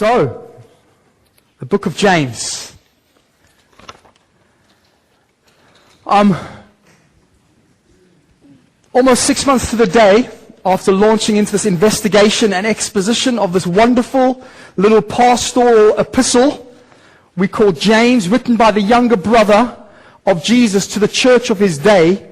So, the book of James. Almost 6 months to the day after launching into this investigation and exposition of this wonderful little pastoral epistle we call James, written by the younger brother of Jesus to the church of his day.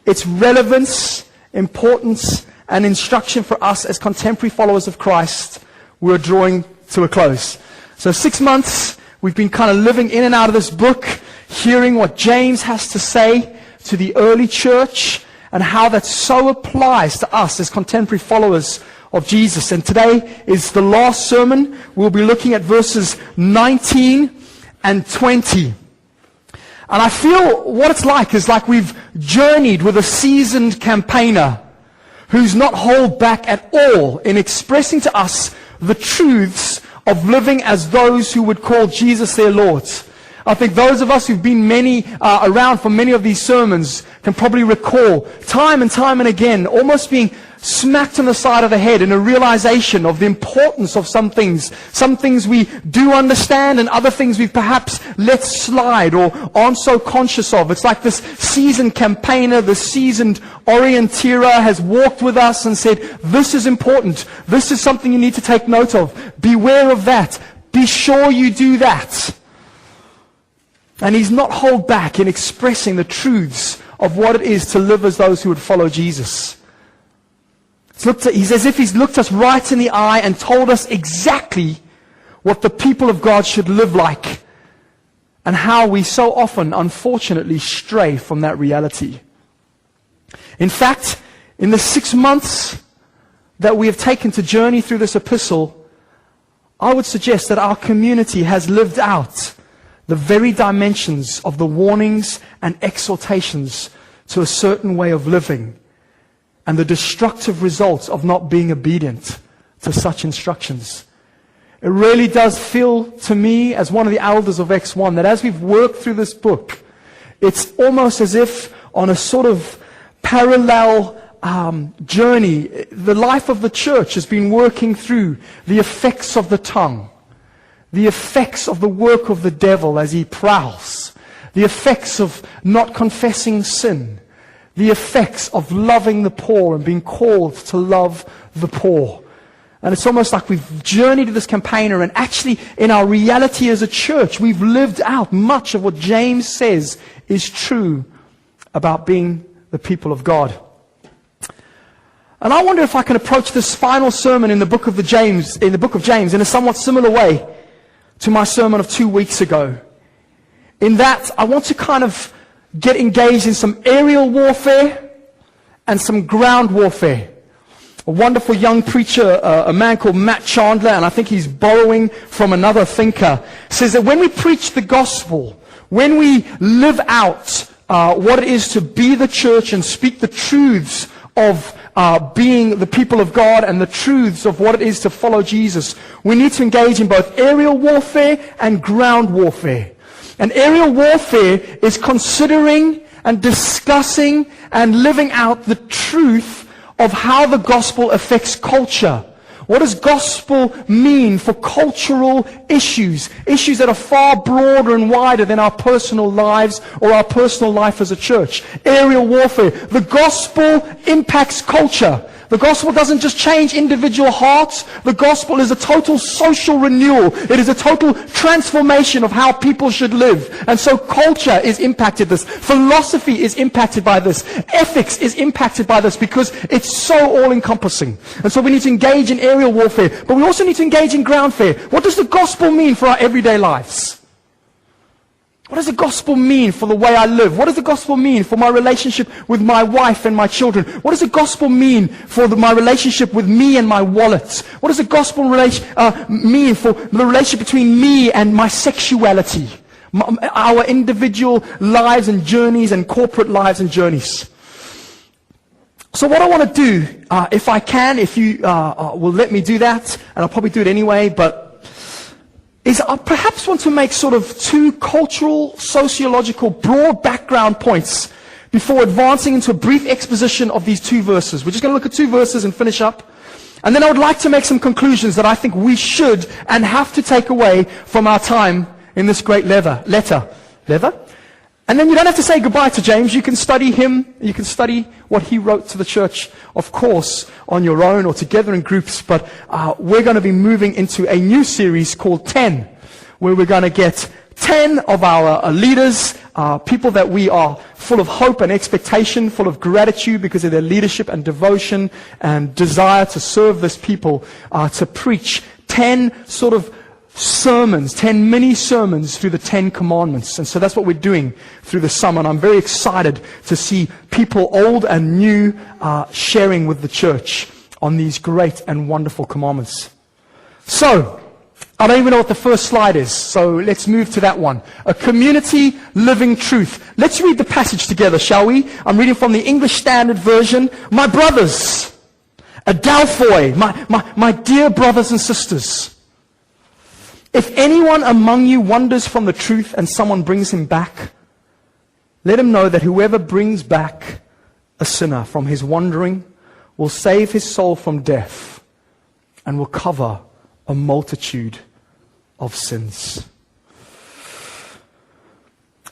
Its relevance, importance, and instruction for us as contemporary followers of Christ, we're drawing to a close. So 6 months, we've been kind of living in and out of this book, hearing what James has to say to the early church, and how that so applies to us as contemporary followers of Jesus. And today is the last sermon. We'll be looking at verses 19 and 20. And I feel what it's like is like we've journeyed with a seasoned campaigner who's not held back at all in expressing to us the truths of living as those who would call Jesus their Lord. I think those of us who've been around for many of these sermons can probably recall time and again almost being smacked on the side of the head in a realization of the importance of some things. Some things we do understand and other things we've perhaps let slide or aren't so conscious of. It's like this seasoned campaigner, the seasoned orienteer has walked with us and said, this is important. This is something you need to take note of. Beware of that. Be sure you do that. And he's not held back in expressing the truths of what it is to live as those who would follow Jesus. He's as if he's looked us right in the eye and told us exactly what the people of God should live like, and how we so often, unfortunately, stray from that reality. In fact, in the 6 months that we have taken to journey through this epistle, I would suggest that our community has lived out the very dimensions of the warnings and exhortations to a certain way of living, and the destructive results of not being obedient to such instructions. It really does feel to me, as one of the elders of X1, that as we've worked through this book, it's almost as if on a sort of parallel journey, the life of the church has been working through the effects of the tongue, the effects of the work of the devil as he prowls, the effects of not confessing sin, the effects of loving the poor and being called to love the poor. And it's almost like we've journeyed to this campaigner, and actually in our reality as a church, we've lived out much of what James says is true about being the people of God. And I wonder if I can approach this final sermon in the book of James in a somewhat similar way to my sermon of 2 weeks ago. In that, I want to kind of get engaged in some aerial warfare and some ground warfare. A wonderful young preacher, a man called Matt Chandler, and I think he's borrowing from another thinker, says that when we preach the gospel, when we live out what it is to be the church and speak the truths of being the people of God and the truths of what it is to follow Jesus, we need to engage in both aerial warfare and ground warfare. And aerial warfare is considering and discussing and living out the truth of how the gospel affects culture. What does gospel mean for cultural issues? Issues that are far broader and wider than our personal lives or our personal life as a church. Aerial warfare. The gospel impacts culture. The gospel doesn't just change individual hearts. The gospel is a total social renewal. It is a total transformation of how people should live. And so culture is impacted by this. Philosophy is impacted by this. Ethics is impacted by this, because it's so all-encompassing. And so we need to engage in aerial warfare, but we also need to engage in ground warfare. What does the gospel mean for our everyday lives? What does the gospel mean for the way I live? What does the gospel mean for my relationship with my wife and my children? What does the gospel mean for my relationship with me and my wallet? What does the gospel mean for the relationship between me and my sexuality? Our individual lives and journeys and corporate lives and journeys. So what I want to do, if I can, if you will let me do that, and I'll probably do it anyway, but is I perhaps want to make sort of two cultural, sociological, broad background points before advancing into a brief exposition of these two verses. We're just going to look at two verses and finish up. And then I would like to make some conclusions that I think we should and have to take away from our time in this great letter. And then you don't have to say goodbye to James. You can study him. You can study what he wrote to the church, of course, on your own or together in groups. But we're going to be moving into a new series called 10, where we're going to get 10 of our leaders, people that we are full of hope and expectation, full of gratitude because of their leadership and devotion and desire to serve this people, to preach 10 sort of sermons, 10 mini sermons through the 10 commandments. And so that's what we're doing through the summer. And I'm very excited to see people old and new sharing with the church on these great and wonderful commandments. So, I don't even know what the first slide is, so let's move to that one. A community living truth. Let's read the passage together, shall we? I'm reading from the English Standard Version. My brothers, Adelphoi, my dear brothers and sisters, if anyone among you wanders from the truth and someone brings him back, let him know that whoever brings back a sinner from his wandering will save his soul from death and will cover a multitude of sins.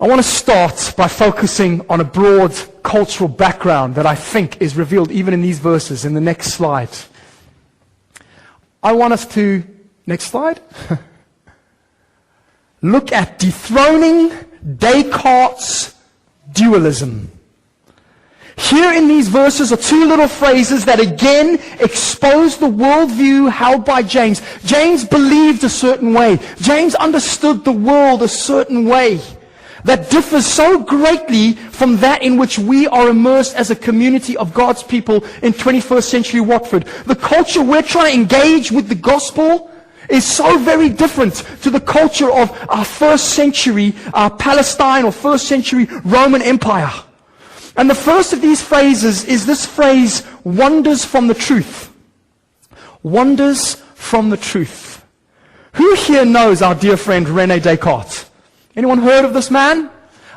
I want to start by focusing on a broad cultural background that I think is revealed even in these verses in the next slide. I want us to, next slide, look at dethroning Descartes' dualism. Here in these verses are two little phrases that again expose the worldview held by James. James believed a certain way. James understood the world a certain way that differs so greatly from that in which we are immersed as a community of God's people in 21st century Watford. The culture we're trying to engage with the gospel is so very different to the culture of our first century Palestine or first century Roman Empire. And the first of these phrases is this phrase, wanders from the truth. Wanders from the truth. Who here knows our dear friend René Descartes? Anyone heard of this man?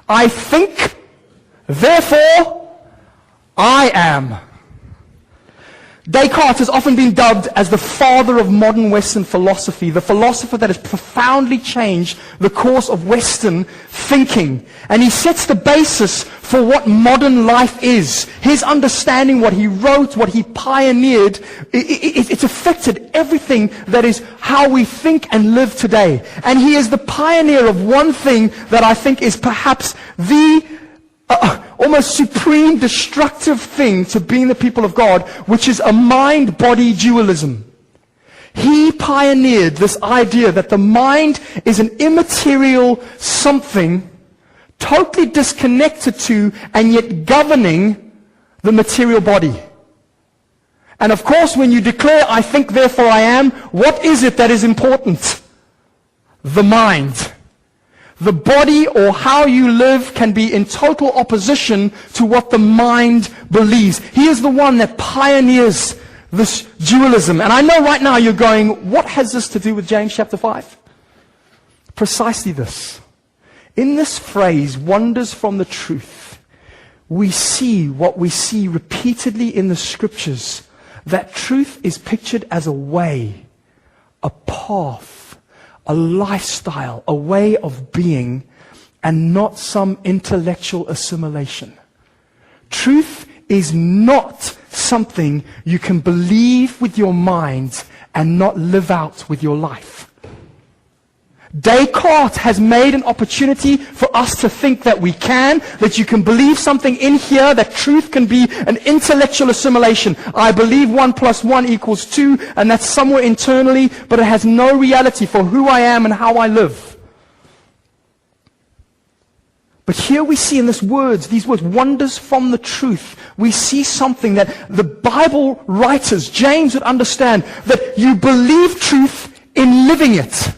I think, therefore, I am. Descartes has often been dubbed as the father of modern Western philosophy, the philosopher that has profoundly changed the course of Western thinking. And he sets the basis for what modern life is. His understanding, what he wrote, what he pioneered, it's affected everything that is how we think and live today. And he is the pioneer of one thing that I think is perhaps the almost supreme destructive thing to being the people of God, which is a mind-body dualism. He pioneered this idea that the mind is an immaterial something totally disconnected to and yet governing the material body. And of course, when you declare, I think, therefore I am, what is it that is important? The mind. The body or how you live can be in total opposition to what the mind believes. He is the one that pioneers this dualism. And I know right now you're going, what has this to do with James chapter 5? Precisely this. In this phrase, wanders from the truth, we see what we see repeatedly in the scriptures, that truth is pictured as a way, a path, a lifestyle, a way of being, and not some intellectual assimilation. Truth is not something you can believe with your mind and not live out with your life. Descartes has made an opportunity for us to think that we can, that you can believe something in here, that truth can be an intellectual assimilation. I believe 1 + 1 = 2, and that's somewhere internally, but it has no reality for who I am and how I live. But here we see in these words, wanders from the truth. We see something that the Bible writers, James, would understand, that you believe truth in living it.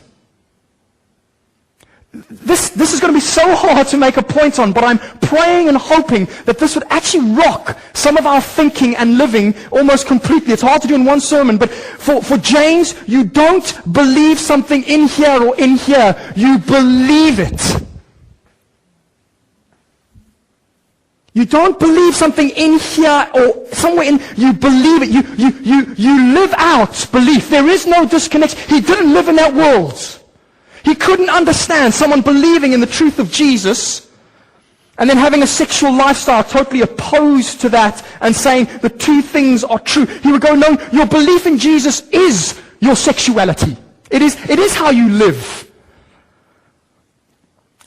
This is going to be so hard to make a point on, but I'm praying and hoping that this would actually rock some of our thinking and living almost completely. It's hard to do in one sermon, but for James, you don't believe something in here or in here. You believe it. You don't believe something in here or somewhere in, you believe it. You live out belief. There is no disconnection. He didn't live in that world. He couldn't understand someone believing in the truth of Jesus and then having a sexual lifestyle totally opposed to that and saying the two things are true. He would go, no, your belief in Jesus is your sexuality. It is how you live.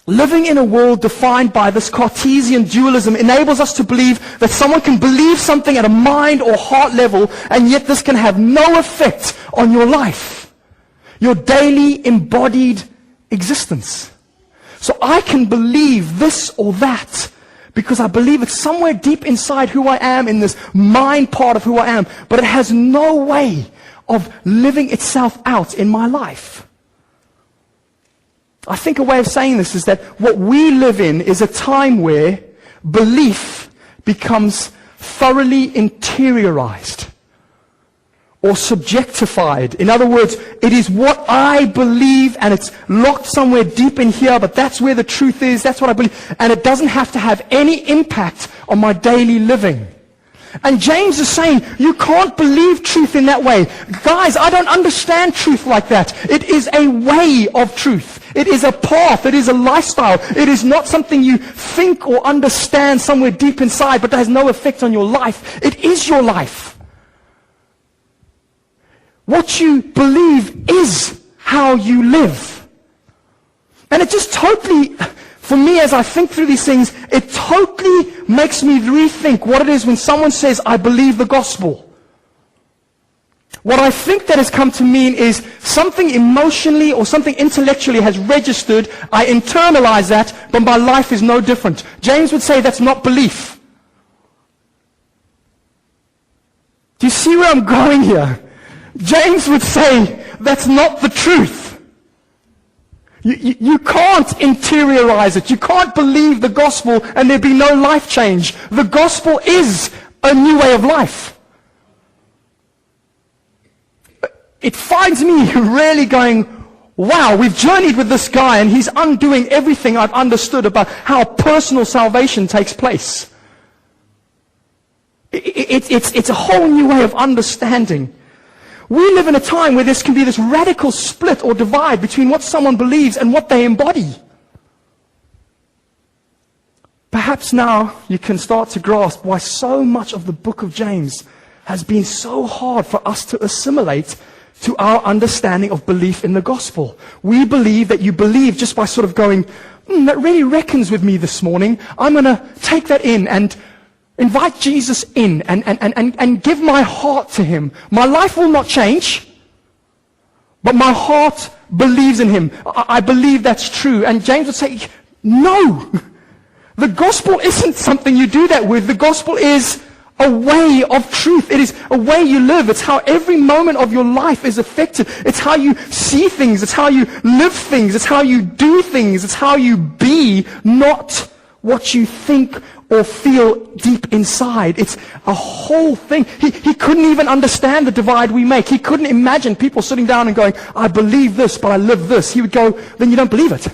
Living in a world defined by this Cartesian dualism enables us to believe that someone can believe something at a mind or heart level, and yet this can have no effect on your life, your daily embodied existence. So I can believe this or that because I believe it's somewhere deep inside who I am, in this mind part of who I am, but it has no way of living itself out in my life. I think a way of saying this is that what we live in is a time where belief becomes thoroughly interiorized or subjectified. In other words, it is what I believe and it's locked somewhere deep in here, but that's where the truth is, that's what I believe, and it doesn't have to have any impact on my daily living. And James is saying, you can't believe truth in that way. Guys, I don't understand truth like that. It is a way of truth. It is a path. It is a lifestyle. It is not something you think or understand somewhere deep inside, but that has no effect on your life. It is your life. What you believe is how you live. And it just totally, for me, as I think through these things, it totally makes me rethink what it is when someone says, I believe the gospel. What I think that has come to mean is something emotionally or something intellectually has registered. I internalize that, but my life is no different. James would say that's not belief. Do you see where I'm going here? James would say that's not the truth. You can't interiorize it. You can't believe the gospel and there be no life change. The gospel is a new way of life. It finds me really going, wow, we've journeyed with this guy and he's undoing everything I've understood about how personal salvation takes place. It's a whole new way of understanding. We live in a time where there can be this radical split or divide between what someone believes and what they embody. Perhaps now you can start to grasp why so much of the book of James has been so hard for us to assimilate to our understanding of belief in the gospel. We believe that you believe just by sort of going, that really reckons with me this morning. I'm going to take that in and invite Jesus in and give my heart to him. My life will not change, but my heart believes in him. I believe that's true. And James would say, no, the gospel isn't something you do that with. The gospel is a way of truth. It is a way you live. It's how every moment of your life is affected. It's how you see things. It's how you live things. It's how you do things. It's how you be, not what you think or feel deep inside. It's a whole thing. He couldn't even understand the divide we make. He couldn't imagine people sitting down and going, I believe this, but I live this. He would go, then you don't believe it.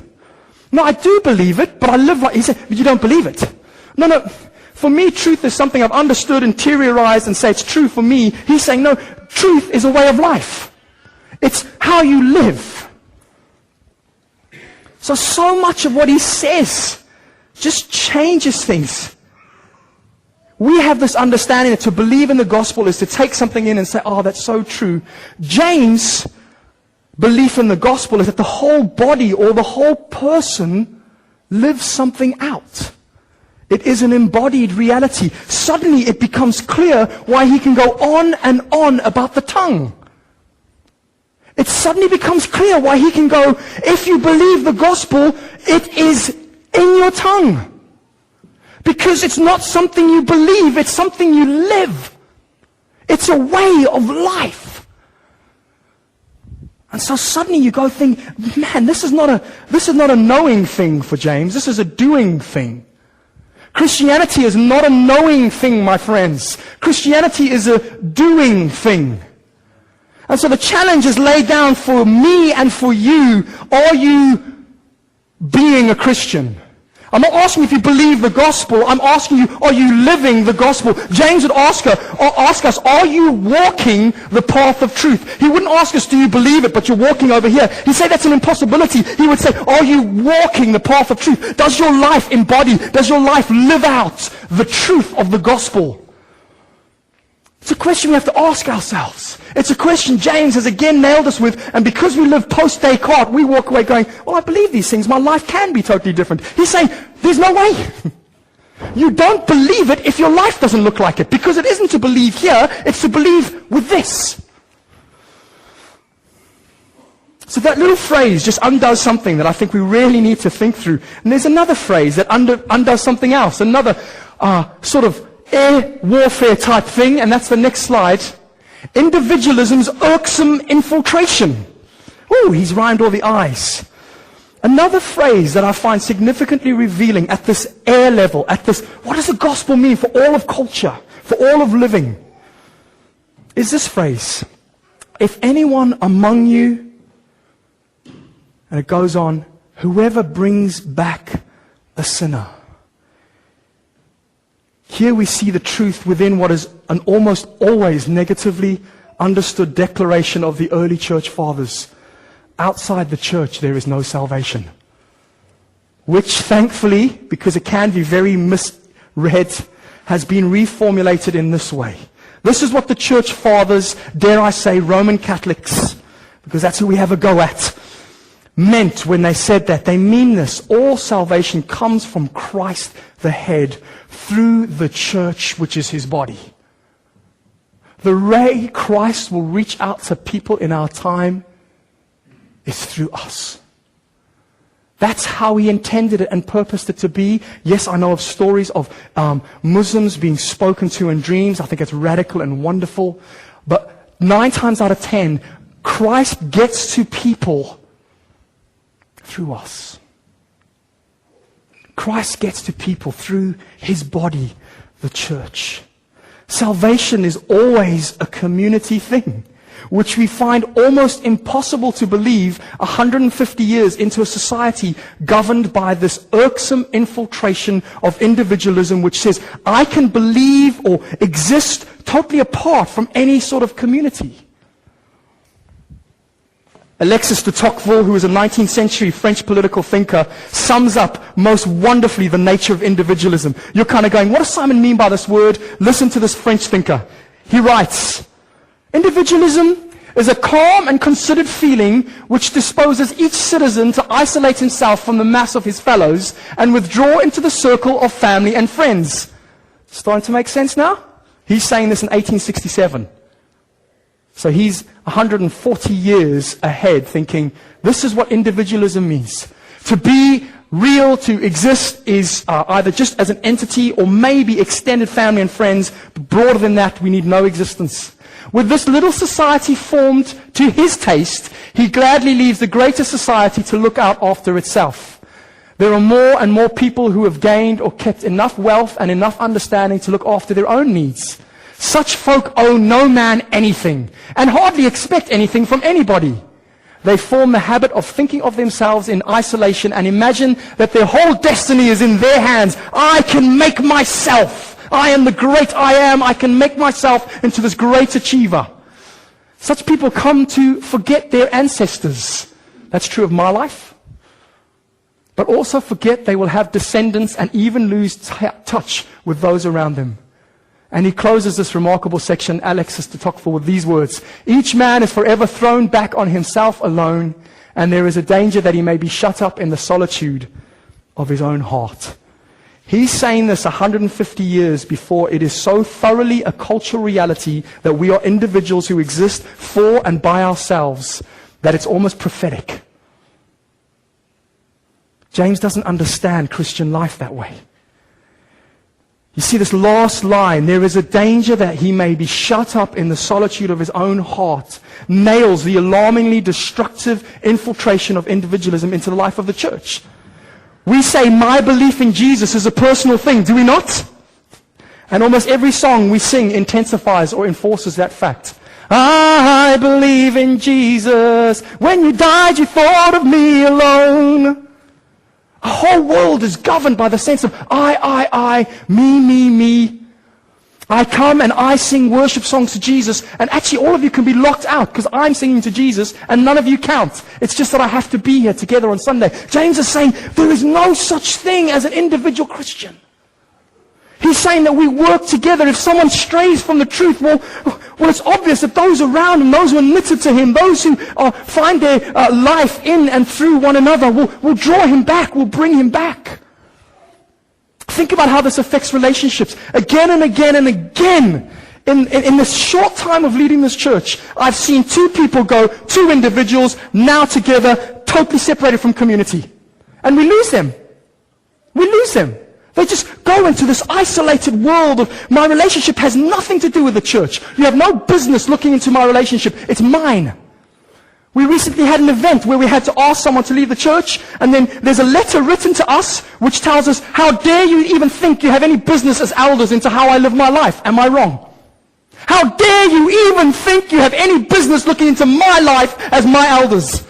No, I do believe it, but I live like, he said, but you don't believe it. No. For me, truth is something I've understood, interiorized, and say it's true for me. He's saying, no, truth is a way of life. It's how you live. So much of what he says just changes things. We have this understanding that to believe in the gospel is to take something in and say, oh, that's so true. James' belief in the gospel is that the whole body or the whole person lives something out. It is an embodied reality. Suddenly it becomes clear why he can go on and on about the tongue. It suddenly becomes clear why he can go, if you believe the gospel, it is in your tongue. Because it's not something you believe, it's something you live. It's a way of life. And so suddenly you go think, man, this is not a knowing thing for James, this is a doing thing. Christianity is not a knowing thing, my friends. Christianity is a doing thing. And so the challenge is laid down for me and for you. Are you being a Christian? I'm not asking if you believe the gospel. I'm asking you, are you living the gospel? James would ask us, are you walking the path of truth? He wouldn't ask us, do you believe it, but you're walking over here. He'd say that's an impossibility. He would say, are you walking the path of truth? Does your life embody, does your life live out the truth of the gospel? It's a question we have to ask ourselves. It's a question James has again nailed us with, and because we live post-Descartes, we walk away going, well, I believe these things. My life can be totally different. He's saying, there's no way. You don't believe it if your life doesn't look like it, because it isn't to believe here, it's to believe with this. So that little phrase just undoes something that I think we really need to think through. And there's another phrase that undoes something else, another sort of air warfare type thing, and that's the next slide. Individualism's irksome infiltration. Ooh, he's rhymed all the I's. Another phrase that I find significantly revealing at this air level, at this, what does the gospel mean for all of culture, for all of living, is this phrase. If anyone among you, and it goes on, whoever brings back a sinner. Here we see the truth within what is an almost always negatively understood declaration of the early church fathers. Outside the church, there is no salvation. Which, thankfully, because it can be very misread, has been reformulated in this way. This is what the church fathers, dare I say, Roman Catholics, because that's who we have a go at, meant when they said that. They mean this. All salvation comes from Christ, the head, through the church, which is his body. The way Christ will reach out to people in our time is through us. That's how he intended it and purposed it to be. Yes, I know of stories of Muslims being spoken to in dreams. I think it's radical and wonderful. But 9 times out of 10, Christ gets to people through us. Christ gets to people through his body, the church. Salvation is always a community thing, which we find almost impossible to believe 150 years into a society governed by this irksome infiltration of individualism, which says, I can believe or exist totally apart from any sort of community. Alexis de Tocqueville, who was a 19th century French political thinker, sums up most wonderfully the nature of individualism. You're kind of going, what does Simon mean by this word? Listen to this French thinker. He writes, individualism is a calm and considered feeling which disposes each citizen to isolate himself from the mass of his fellows and withdraw into the circle of family and friends. Starting to make sense now? He's saying this in 1867. So he's 140 years ahead, thinking, this is what individualism means. To be real, to exist, is either just as an entity or maybe extended family and friends. But broader than that, we need no existence. With this little society formed to his taste, he gladly leaves the greater society to look out after itself. There are more and more people who have gained or kept enough wealth and enough understanding to look after their own needs. Such folk owe no man anything, and hardly expect anything from anybody. They form the habit of thinking of themselves in isolation and imagine that their whole destiny is in their hands. I can make myself. I am the great I am. I can make myself into this great achiever. Such people come to forget their ancestors. That's true of my life. But also forget they will have descendants and even lose touch with those around them. And he closes this remarkable section, Alexis de Tocqueville, with these words. Each man is forever thrown back on himself alone, and there is a danger that he may be shut up in the solitude of his own heart. He's saying this 150 years before it is so thoroughly a cultural reality that we are individuals who exist for and by ourselves that it's almost prophetic. James doesn't understand Christian life that way. You see this last line, there is a danger that he may be shut up in the solitude of his own heart, nails the alarmingly destructive infiltration of individualism into the life of the church. We say my belief in Jesus is a personal thing, do we not? And almost every song we sing intensifies or enforces that fact. I believe in Jesus. When you died, you thought of me alone. A whole world world is governed by the sense of I, me. I come and I sing worship songs to Jesus, and actually all of you can be locked out because I'm singing to Jesus and none of you count. It's just that I have to be here together on Sunday. James is saying there is no such thing as an individual Christian. He's saying that we work together. If someone strays from the truth, well, it's obvious that those around him, those who are knitted to him, those who find their life in and through one another will draw him back, will bring him back. Think about how this affects relationships. Again and again and again, in this short time of leading this church, I've seen two people go, two individuals, now together, totally separated from community. And we lose them. We lose them. They just go into this isolated world of, my relationship has nothing to do with the church. You have no business looking into my relationship. It's mine. We recently had an event where we had to ask someone to leave the church, and then there's a letter written to us which tells us, how dare you even think you have any business as elders into how I live my life? Am I wrong? How dare you even think you have any business looking into my life as my elders?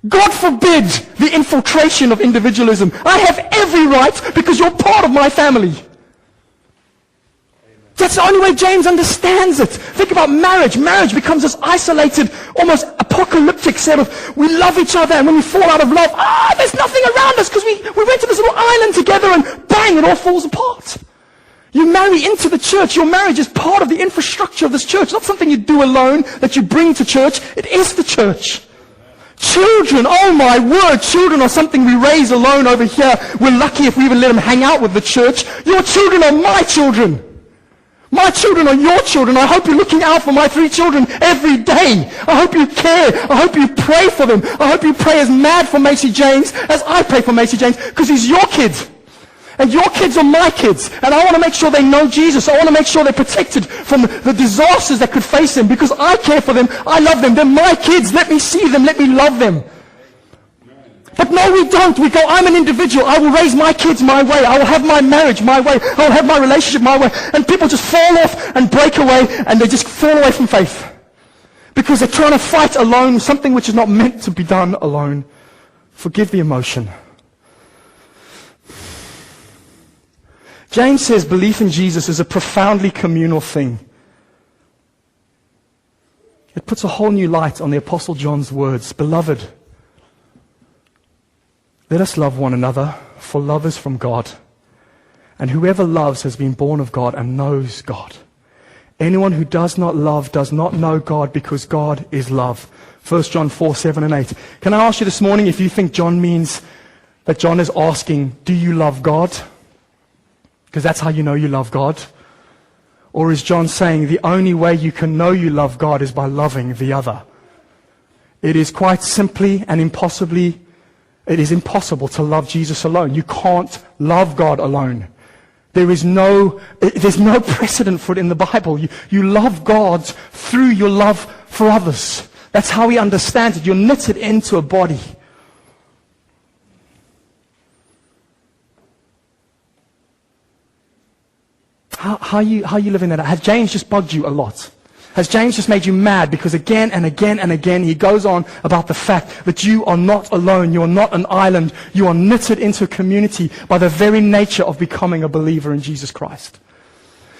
God forbid the infiltration of individualism. I have every right because you're part of my family. That's the only way James understands it. Think about marriage. Marriage becomes this isolated, almost apocalyptic set of, we love each other, and when we fall out of love, there's nothing around us because we went to this little island together and bang, it all falls apart. You marry into the church. Your marriage is part of the infrastructure of this church, not something you do alone that you bring to church. It is the church. Children, oh my word, children are something we raise alone over here. We're lucky if we even let them hang out with the church. Your children are my children. My children are your children. I hope you're looking out for my 3 children every day. I hope you care. I hope you pray for them. I hope you pray as mad for Macy James as I pray for Macy James, because he's your kid. And your kids are my kids. And I want to make sure they know Jesus. I want to make sure they're protected from the disasters that could face them, because I care for them. I love them. They're my kids. Let me see them. Let me love them. But no, we don't. We go, I'm an individual. I will raise my kids my way. I will have my marriage my way. I will have my relationship my way. And people just fall off and break away, and they just fall away from faith. Because they're trying to fight alone, something which is not meant to be done alone. Forgive the emotion. James says belief in Jesus is a profoundly communal thing. It puts a whole new light on the Apostle John's words. Beloved, let us love one another, for love is from God. And whoever loves has been born of God and knows God. Anyone who does not love does not know God, because God is love. 1 John 4, 7 and 8. Can I ask you this morning if you think John means that John is asking, do you love God? Because that's how you know you love God. Or is John saying the only way you can know you love God is by loving the other? It is quite simply and impossibly, it is impossible to love Jesus alone. You can't love God alone. There's no precedent for it in the Bible. You love God through your love for others. That's how he understands it. You're knitted into a body. How are you living that out? Has James just bugged you a lot? Has James just made you mad? Because again and again and again he goes on about the fact that you are not alone. You are not an island. You are knitted into a community by the very nature of becoming a believer in Jesus Christ.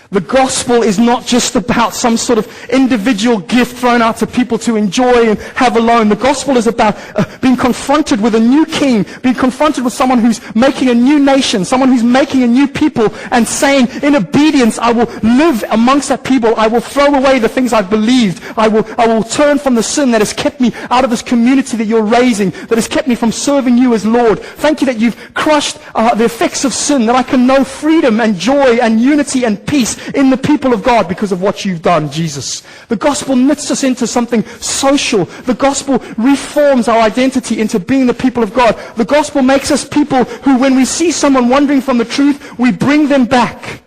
The gospel is not just about some sort of individual gift thrown out to people to enjoy and have alone. The gospel is about being confronted with a new king, being confronted with someone who's making a new nation, someone who's making a new people, and saying, in obedience, I will live amongst that people. I will throw away the things I've believed. I will turn from the sin that has kept me out of this community that you're raising, that has kept me from serving you as Lord. Thank you that you've crushed the effects of sin, that I can know freedom and joy and unity and peace in the people of God because of what you've done, Jesus. The gospel knits us into something social. The gospel reforms our identity into being the people of God. The gospel makes us people who, when we see someone wandering from the truth, we bring them back.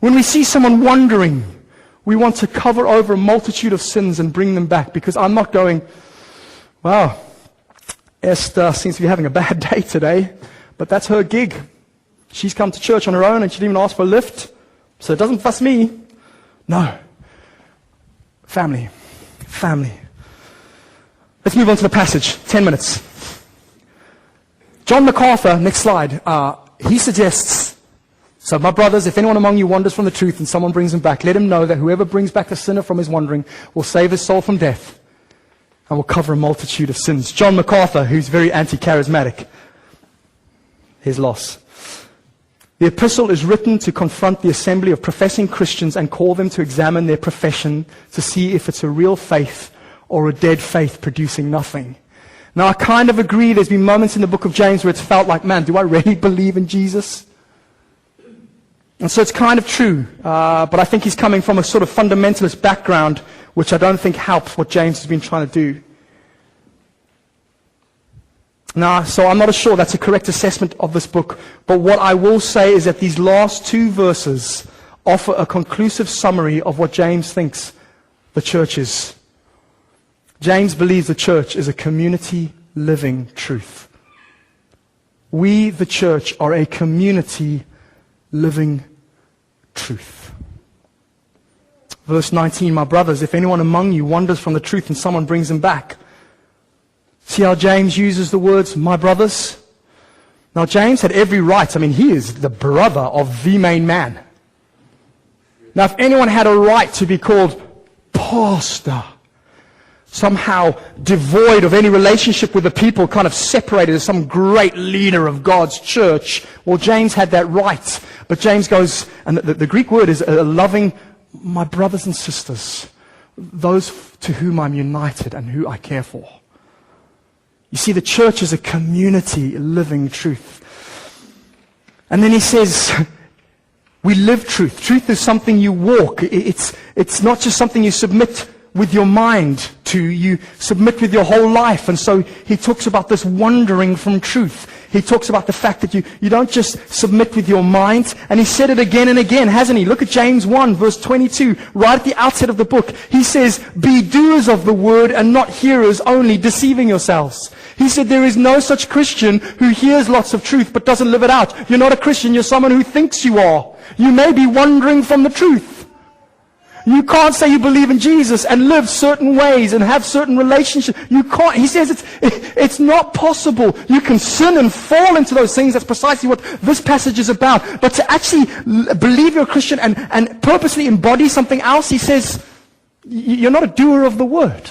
When we see someone wandering, we want to cover over a multitude of sins and bring them back, because I'm not going, wow, Esther seems to be having a bad day today, but that's her gig. She's come to church on her own and she didn't even ask for a lift. So it doesn't fuss me. No. Family. Let's move on to the passage. 10 minutes. John MacArthur, next slide, he suggests, so my brothers, if anyone among you wanders from the truth and someone brings him back, let him know that whoever brings back a sinner from his wandering will save his soul from death and will cover a multitude of sins. John MacArthur, who's very anti-charismatic, his loss. The epistle is written to confront the assembly of professing Christians and call them to examine their profession to see if it's a real faith or a dead faith producing nothing. Now, I kind of agree. There's been moments in the book of James where it's felt like, man, do I really believe in Jesus? And so it's kind of true. But I think he's coming from a sort of fundamentalist background, which I don't think helps what James has been trying to do. Now, so I'm not sure that's a correct assessment of this book. But what I will say is that these last two verses offer a conclusive summary of what James thinks the church is. James believes the church is a community living truth. We, the church, are a community living truth. Verse 19, my brothers, if anyone among you wanders from the truth and someone brings him back. See how James uses the words, my brothers? Now, James had every right. I mean, he is the brother of the main man. Now, if anyone had a right to be called pastor, somehow devoid of any relationship with the people, kind of separated as some great leader of God's church, well, James had that right. But James goes, and the Greek word is a loving, my brothers and sisters, those to whom I'm united and who I care for. You see, the church is a community living truth. And then he says, we live truth. Truth is something you walk. It's not just something you submit with your mind to, you submit with your whole life. And so he talks about this wandering from truth. He talks about the fact that you don't just submit with your mind. And he said it again and again, hasn't he? Look at James 1, verse 22, right at the outset of the book. He says, be doers of the word and not hearers only, deceiving yourselves. He said there is no such Christian who hears lots of truth but doesn't live it out. You're not a Christian, you're someone who thinks you are. You may be wandering from the truth. You can't say you believe in Jesus and live certain ways and have certain relationships. You can't. He says it's not possible. You can sin and fall into those things. That's precisely what this passage is about. But to actually believe you're a Christian and purposely embody something else, he says, you're not a doer of the word.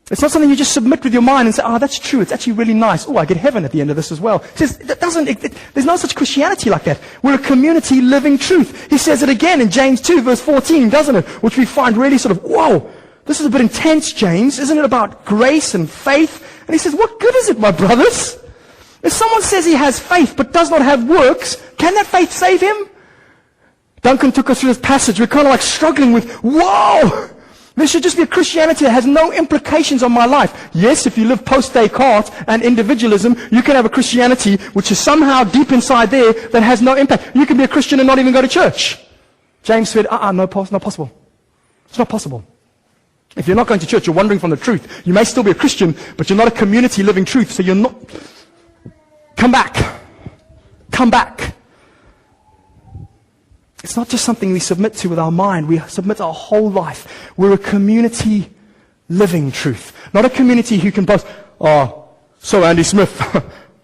It's not something you just submit with your mind and say, that's true. It's actually really nice. I get heaven at the end of this as well. He says, there's no such Christianity like that. We're a community living truth. He says it again in James 2, verse 14, doesn't it? Which we find really sort of, whoa, this is a bit intense, James. Isn't it about grace and faith? And he says, what good is it, my brothers? If someone says he has faith but does not have works, can that faith save him? Duncan took us through this passage. We're kind of like struggling with, whoa! There should just be a Christianity that has no implications on my life. Yes, if you live post-Descartes and individualism, you can have a Christianity which is somehow deep inside there that has no impact. You can be a Christian and not even go to church. James said, not possible. It's not possible. If you're not going to church, you're wandering from the truth. You may still be a Christian, but you're not a community living truth, so you're not. Come back. Come back. It's not just something we submit to with our mind. We submit our whole life. We're a community living truth. Not a community who can boast, so Andy Smith,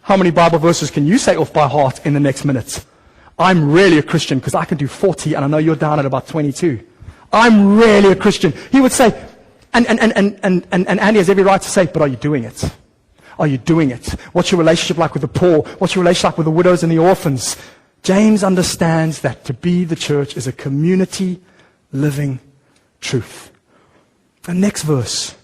how many Bible verses can you say off by heart in the next minute? I'm really a Christian because I can do 40 and I know you're down at about 22. I'm really a Christian. He would say, and Andy has every right to say, but are you doing it? Are you doing it? What's your relationship like with the poor? What's your relationship like with the widows and the orphans? James understands that to be the church is a community living truth. The next verse.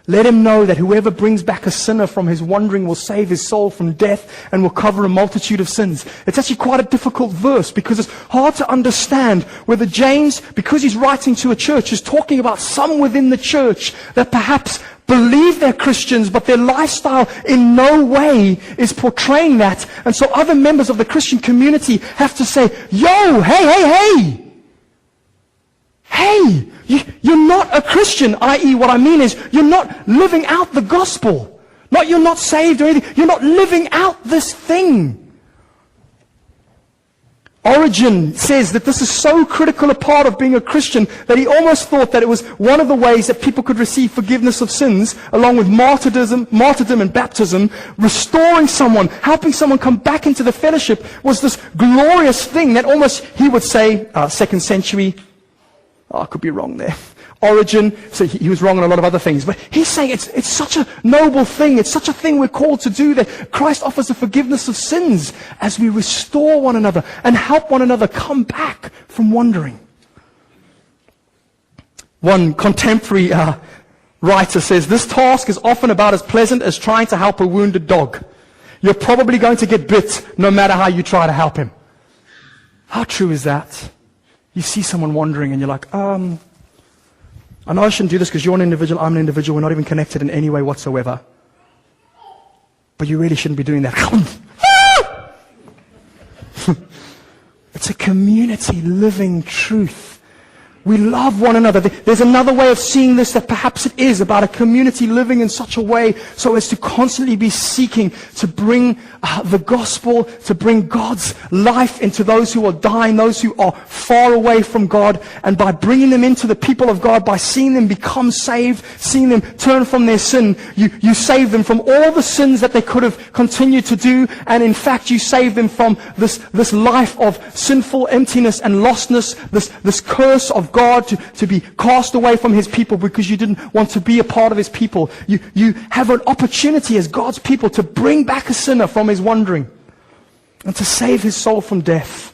Let him know that whoever brings back a sinner from his wandering will save his soul from death and will cover a multitude of sins. It's actually quite a difficult verse because it's hard to understand whether James, because he's writing to a church, is talking about some within the church that perhaps believe they're Christians, but their lifestyle in no way is portraying that. And so other members of the Christian community have to say, yo, hey, you're not a Christian, i.e. what I mean is you're not living out the gospel. Not you're not saved or anything. You're not living out this thing. Origen says that this is so critical a part of being a Christian that he almost thought that it was one of the ways that people could receive forgiveness of sins, along with martyrdom and baptism. Restoring someone, helping someone come back into the fellowship was this glorious thing that almost, he would say, 2nd century, I could be wrong there. Origen, so he was wrong on a lot of other things, but he's saying it's such a noble thing, it's such a thing we're called to do, that Christ offers the forgiveness of sins as we restore one another and help one another come back from wandering. One contemporary writer says, this task is often about as pleasant as trying to help a wounded dog. You're probably going to get bit no matter how you try to help him. How true is that? You see someone wandering and you're like, I know I shouldn't do this because you're an individual, I'm an individual, we're not even connected in any way whatsoever. But you really shouldn't be doing that. It's a community living truth. We love one another. There's another way of seeing this, that perhaps it is about a community living in such a way so as to constantly be seeking to bring the gospel, to bring God's life into those who are dying, those who are far away from God. And by bringing them into the people of God, by seeing them become saved, seeing them turn from their sin, you save them from all the sins that they could have continued to do. And in fact, you save them from this life of sinful emptiness and lostness, this curse of God to be cast away from His people because you didn't want to be a part of His people. You have an opportunity as God's people to bring back a sinner from his wandering and to save his soul from death.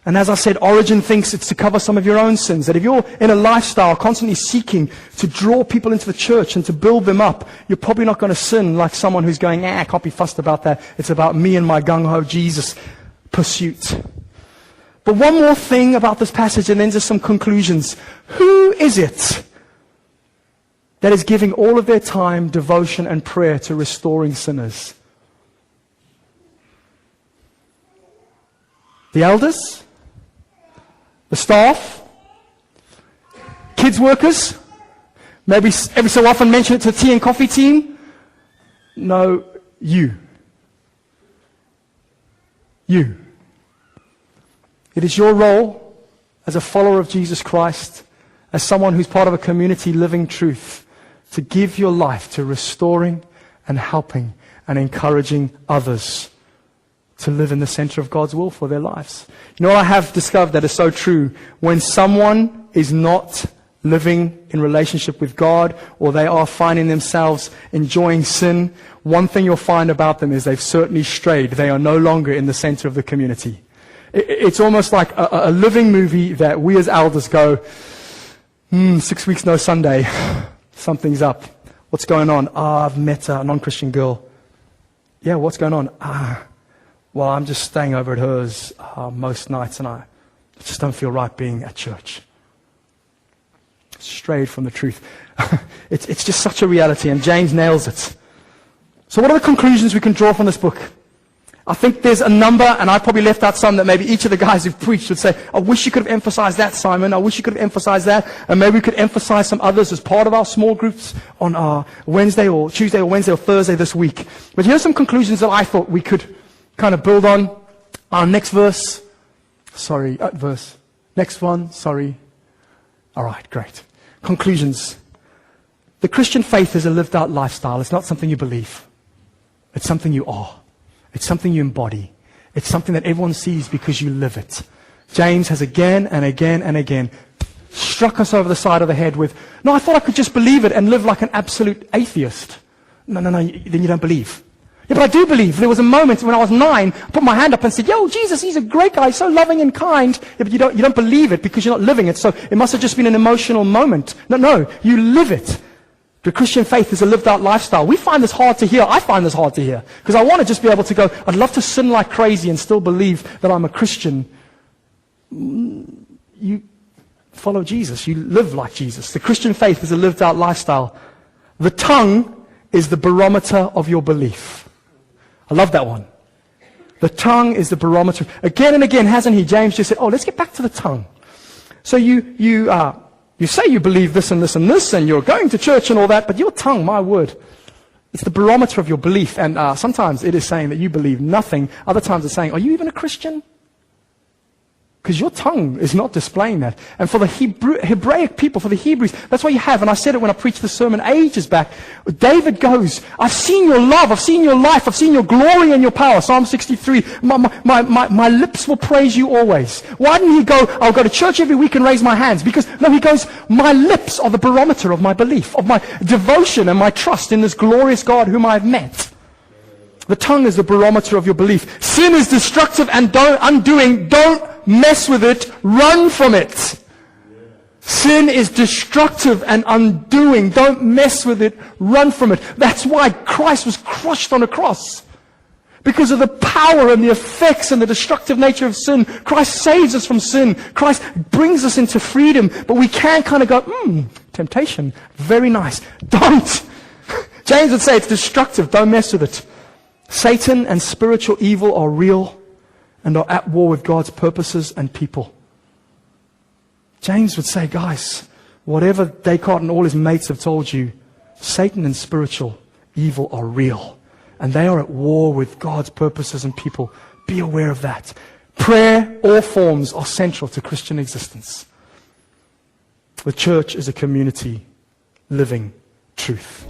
And as I said, Origen thinks it's to cover some of your own sins. That if you're in a lifestyle constantly seeking to draw people into the church and to build them up, you're probably not going to sin like someone who's going, I can't be fussed about that. It's about me and my gung-ho Jesus pursuit. But one more thing about this passage and then just some conclusions. Who is it that is giving all of their time, devotion, and prayer to restoring sinners? The elders? The staff? Kids workers? Maybe every so often mention it to the tea and coffee team? No, you. You. It is your role as a follower of Jesus Christ, as someone who's part of a community living truth, to give your life to restoring and helping and encouraging others to live in the center of God's will for their lives. You know what I have discovered that is so true? When someone is not living in relationship with God, or they are finding themselves enjoying sin, one thing you'll find about them is they've certainly strayed. They are no longer in the center of the community. It's almost like a living movie that we as elders go, 6 weeks no Sunday. Something's up. What's going on? I've met a non-Christian girl. Yeah, what's going on? Well, I'm just staying over at hers most nights, and I just don't feel right being at church. Strayed from the truth. It's just such a reality, and James nails it. So what are the conclusions we can draw from this book? I think there's a number, and I probably left out some that maybe each of the guys who've preached would say, I wish you could have emphasized that, Simon. I wish you could have emphasized that. And maybe we could emphasize some others as part of our small groups on Wednesday or Tuesday or Wednesday or Thursday this week. But here's some conclusions that I thought we could kind of build on. Our next verse. Next one. Sorry. All right, great. Conclusions. The Christian faith is a lived out lifestyle. It's not something you believe. It's something you are. It's something you embody. It's something that everyone sees because you live it. James has again and again and again struck us over the side of the head with, no, I thought I could just believe it and live like an absolute atheist. No, then you don't believe. Yeah, but I do believe. There was a moment when I was 9, I put my hand up and said, yo, Jesus, He's a great guy, so loving and kind. Yeah, but you don't believe it because you're not living it, so it must have just been an emotional moment. No, you live it. The Christian faith is a lived out lifestyle. We find this hard to hear. I find this hard to hear. Because I want to just be able to go, I'd love to sin like crazy and still believe that I'm a Christian. You follow Jesus. You live like Jesus. The Christian faith is a lived out lifestyle. The tongue is the barometer of your belief. I love that one. The tongue is the barometer. Again and again, hasn't he? James just said, let's get back to the tongue. So you say you believe this and this and this, and you're going to church and all that, but your tongue, my word, it's the barometer of your belief. And sometimes it is saying that you believe nothing. Other times it's saying, are you even a Christian? Because your tongue is not displaying that. And for the Hebraic people, for the Hebrews, that's what you have. And I said it when I preached the sermon ages back. David goes, I've seen your love, I've seen your life, I've seen your glory and your power. Psalm 63, my lips will praise you always. Why didn't he go, I'll go to church every week and raise my hands? Because, no, he goes, my lips are the barometer of my belief, of my devotion and my trust in this glorious God whom I've met. The tongue is the barometer of your belief. Sin is destructive and undoing. Don't mess with it. Run from it. Sin is destructive and undoing. Don't mess with it. Run from it. That's why Christ was crushed on a cross. Because of the power and the effects and the destructive nature of sin. Christ saves us from sin. Christ brings us into freedom. But we can kind of go, temptation. Very nice. Don't. James would say it's destructive. Don't mess with it. Satan and spiritual evil are real and are at war with God's purposes and people. James would say, guys, whatever Descartes and all his mates have told you, Satan and spiritual evil are real. And they are at war with God's purposes and people. Be aware of that. Prayer, all forms, are central to Christian existence. The church is a community living truth.